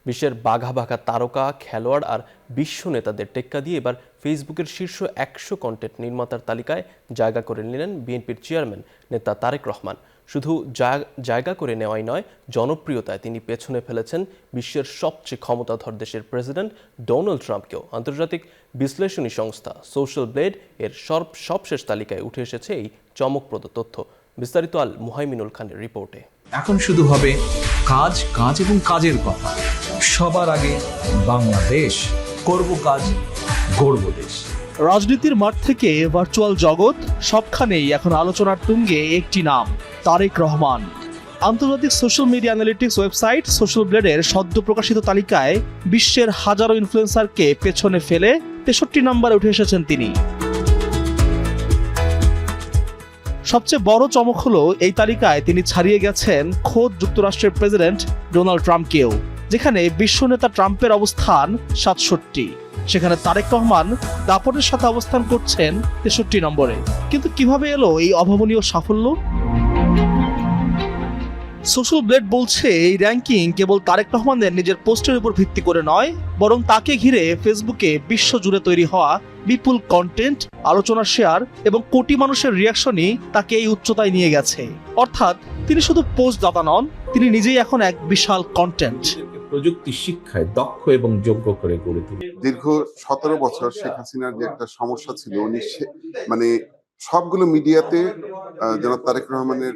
বিশ্বের বাঘা বাঘা তারকা, খেলোয়াড় আর বিশ্ব নেতাদের টেক্কা দিয়ে এবার ফেসবুকের শীর্ষ 100 কন্টেন্ট নির্মাতার তালিকায় জায়গা করে নিলেন বিএনপির চেয়ারম্যান নেতা তারেক রহমান। শুধু জায়গা করে নেওয়াই নয়, জনপ্রিয়তায় তিনি পেছনে ফেলেছেন বিশ্বের সবচেয়ে ক্ষমতাধর দেশের প্রেসিডেন্ট ডোনাল্ড ট্রাম্পকেও। আন্তর্জাতিক বিশ্লেষণী সংস্থা সোশ্যাল ব্লেড এর সবশেষ তালিকায় উঠে এসেছে এই চমকপ্রদ তথ্য। বিস্তারিত আল মুহাইমিনুল খানের রিপোর্টে। এখন শুধু হবে কাজ, কাজ এবং কাজের কথা। সবার আগে বাংলাদেশ, করব কাজ, গড়ব দেশ। রাজনীতির মাঠ থেকে ভার্চুয়াল জগৎ, সবখানেই এখন আলোচনার তুঙ্গে একটি নাম, তারেক রহমান। আন্তর্জাতিক social media analytics website social ব্লেডের সদ্য প্রকাশিত তালিকায় বিশ্বের হাজারো ইনফ্লুয়েন্সারকে পেছনে ফেলে 63 নম্বরে উঠে এসেছেন তিনি। সবচেয়ে বড় চমক হলো এই তালিকায় তিনি ছাড়িয়ে গেছেন খোদ যুক্তরাষ্ট্রের প্রেসিডেন্ট ডোনাল্ড ট্রাম্পকেও, যেখানে বিশ্ব নেতা ট্রাম্পের অবস্থান 67, সেখানে তারেক রহমান দাপটের সাথে অবস্থান করছেন 63 নম্বরে। কিন্তু কিভাবে এলো এই অভাবনীয় সাফল্য? সোশ্যাল ব্লেড বলছে এই র্যাঙ্কিং কেবল তারেক রহমানের নিজের পোস্টের উপর ভিত্তি করে নয়, বরং তাকে ঘিরে ফেসবুকে বিশ্বজুড়ে তৈরি হওয়া বিপুল কন্টেন্ট, আলোচনা, শেয়ার এবং কোটি মানুষের রিয়াকশনই তাকে এই উচ্চতায় নিয়ে গেছে। অর্থাৎ তিনি শুধু পোস্ট দাতা নন, তিনি নিজেই এখন এক বিশাল কন্টেন্ট। প্রযুক্তি শিক্ষায় দক্ষ এবং যোগ্য করে গড়ে তুলে। দীর্ঘ 17 বছর শেখ হাসিনার যে একটা সমস্যা ছিল, উনি মানে সবগুলো মিডিয়াতে জনাব তারেক রহমানের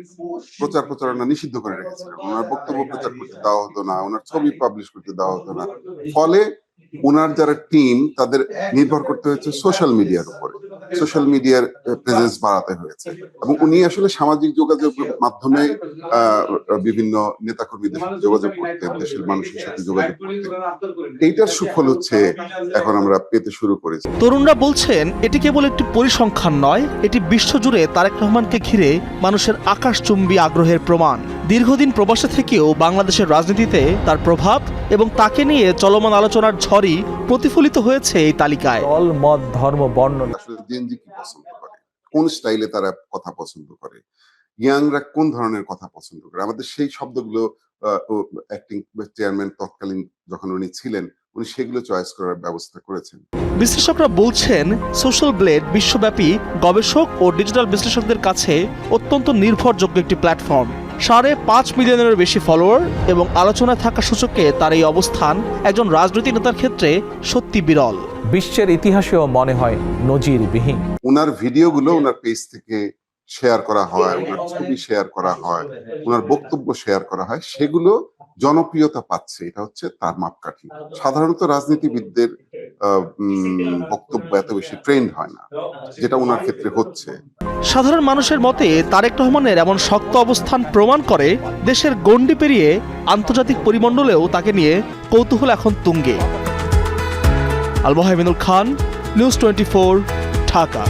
প্রচারণা নিষিদ্ধ করে রেখেছিলেন। ওনার বক্তব্য প্রচার করতে দেওয়া হতো না, ওনার ছবি পাবলিশ করতে দেওয়া হতো না। ফলে ওনার যারা টিম, তাদের নির্ভর করতে হয়েছে সোশ্যাল মিডিয়ার উপরে, সোশ্যাল মিডিয়ার প্রেজেন্স বাড়াতে হয়েছে। এবং উনি আসলে সামাজিক যোগাযোগ মাধ্যমে বিভিন্ন নেতাকর্মীদের সাথে যোগাযোগ করতেন, দেশের মানুষের সাথে যোগাযোগ করতেন। এইটার সুফল হচ্ছে এখন আমরা পেতে শুরু করেছি। তরুণরা বলছেন এটি কেবল একটি পরিসংখ্যান নয়, এটি বিশ্বজুড়ে তারেক রহমানকে ঘিরে মানুষের আকাশচুম্বী আগ্রহের প্রমাণ। দীর্ঘদিন প্রবাসে থেকেও বাংলাদেশের রাজনীতিতে তার প্রভাব এবং তাকে নিয়ে চলমান আলোচনার ঝড়ই প্রতিফলিত হয়েছে এই তালিকায়। দল, মত, ধর্ম, বর্ণ, আসলে জেনজি কি পছন্দ করে, কোন স্টাইলে তারা কথা পছন্দ করে, ইয়াংরা কোন ধরনের কথা পছন্দ করে, আমাদের সেই শব্দগুলো অ্যাক্টিং চেয়ারম্যান তৎকালীন যখন উনি ছিলেন, উনি সেগুলো চয়েস করার ব্যবস্থা করেছেন। বিশ্লেষকরা বলছেন সোশ্যাল ব্লেড বিশ্বব্যাপী গবেষক ও ডিজিটাল বিশ্লেষকদের কাছে অত্যন্ত নির্ভরযোগ্য একটি প্ল্যাটফর্ম। 5.5 মিলিয়নেরও বেশি ফলোয়ার এবং আলোচনায় থাকা সূচকে তার এই অবস্থান একজন রাজনৈতিক নেতার ক্ষেত্রে সত্যি বিরল। বিশ্বের ইতিহাসেও মনে হয় নজিরবিহীন। ওনার ভিডিওগুলো ওনার পেজ থেকে শেয়ার করা হয়, ওনার ছবি শেয়ার করা হয়, ওনার বক্তব্য শেয়ার করা হয়, সেগুলো জনপ্রিয়তা পাচ্ছে। এটা হচ্ছে তার মাপকাঠি। সাধারণত রাজনীতিবিদদের বক্তব্য এত বেশি ট্রেন্ড হয় না, যেটা ওনার ক্ষেত্রে হচ্ছে। সাধারণ মানুষের মতে তারেক রহমানের এমন শক্ত অবস্থান প্রমাণ করে দেশের গণ্ডি পেরিয়ে আন্তর্জাতিক পরিমণ্ডলেও তাকে নিয়ে কৌতূহল এখন তুঙ্গে। আল মুহাইমিনুল খান, নিউজ 24, ঢাকা।